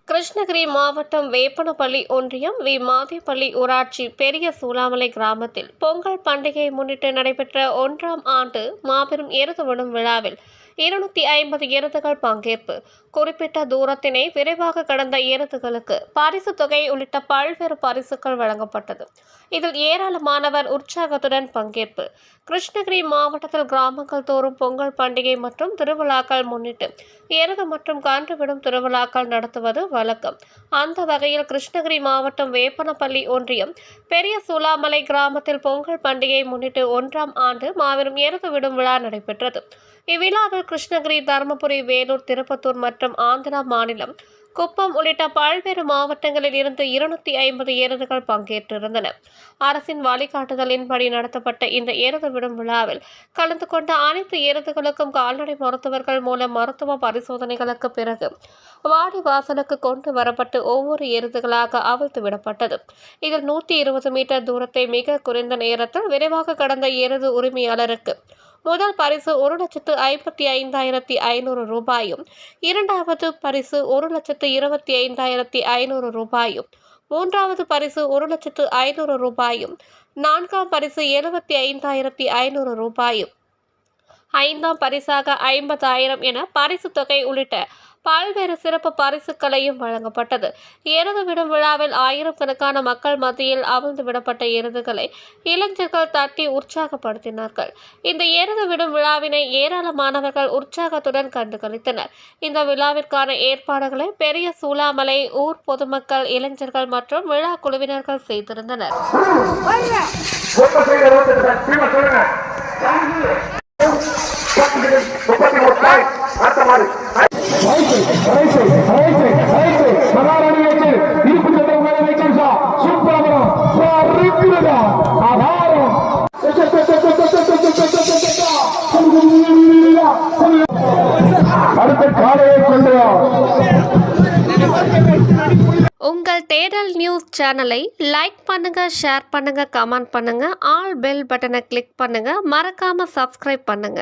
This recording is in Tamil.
கிருஷ்ணகிரி மாவட்டம் வேப்பனப்பள்ளி ஒன்றியம் வி மாதேப்பள்ளி ஊராட்சி பெரிய சூலாமலை கிராமத்தில் பொங்கல் பண்டிகையை முன்னிட்டு நடைபெற்ற 1ஆம் ஆண்டு மாபெரும் எருது விடும் விழாவில் 250 எருதுகள் பங்கேற்பு. குறிப்பிட்ட தூரத்தினை விரைவாக கடந்த எருதுகளுக்கு பரிசு தொகை உள்ளிட்ட பல்வேறு பரிசுகள் வழங்கப்பட்டது. இதில் ஏராளமானவர் உற்சாகத்துடன் பங்கேற்பு. கிருஷ்ணகிரி மாவட்டத்தில் கிராமங்கள் தோறும் பொங்கல் பண்டிகை மற்றும் திருவிழாக்கள் முன்னிட்டு எருது மற்றும் கன்று விடும் திருவிழாக்கள் நடத்துவது வழக்கம். அந்த வகையில் கிருஷ்ணகிரி மாவட்டம் வேப்பனப்பள்ளி ஒன்றியம் பெரிய சூலாமலை கிராமத்தில் பொங்கல் பண்டிகையை முன்னிட்டு 1ஆம் ஆண்டு மாபெரும் எருது விடும் விழா நடைபெற்றது. இவ்விழாவில் கிருஷ்ணகிரி, தருமபுரி, வேலூர், திருப்பத்தூர் மற்றும் ஆந்திரா மாநிலம் குப்பம் உள்ளிட்ட பல்வேறு மாவட்டங்களில் இருந்து 250 எருதுகள் பங்கேற்றிருந்தன. அரசின் வழிகாட்டுதலின்படி நடத்தப்பட்ட இந்த எருது விடும் விழாவில் கலந்து கொண்ட அனைத்து எருதுகளுக்கும் கால்நடை மருத்துவர்கள் மூலம் மருத்துவ பரிசோதனைகளுக்கு பிறகு வாடிவாசலுக்கு கொண்டு வரப்பட்டு ஒவ்வொரு எருதுகளாக அவிழ்த்து விடப்பட்டது. இதில் 120 மீட்டர் தூரத்தை மிக குறைந்த நேரத்தில் விரைவாக கடந்த எருது உரிமையாளருக்கு முதல் பரிசு 1,55,500 ரூபாயும், இரண்டாவது பரிசு 1,25,500 ரூபாயும், மூன்றாவது பரிசு 1,05,000 ரூபாயும், நான்காம் பரிசு 75,500 ரூபாயும், ஐந்தாம் பரிசாக 50,000 என பரிசு தொகை உள்ளிட்ட பல்வேறு சிறப்பு பரிசுகளையும் வழங்கப்பட்டது. எருது விடும் விழாவில் ஆயிரக்கணக்கான மக்கள் மத்தியில் அவிழ்ந்து விடப்பட்ட எருதுகளை இளைஞர்கள் தட்டி உற்சாகப்படுத்தினார்கள். இந்த எருது விடும் விழாவினை ஏராளமானவர்கள் உற்சாகத்துடன் கண்டுகளித்தனர். இந்த விழாவிற்கான ஏற்பாடுகளை பெரிய சூலாமலை ஊர் பொதுமக்கள், இளைஞர்கள் மற்றும் விழா குழுவினர்கள் செய்திருந்தனர். உங்கள் தேடல் நியூஸ் சேனலை லைக் பண்ணுங்க, ஷேர் பண்ணுங்க, கமெண்ட் பண்ணுங்க, ஆல் பெல் பட்டனை கிளிக் பண்ணுங்க, மறக்காம சப்ஸ்கிரைப் பண்ணுங்க.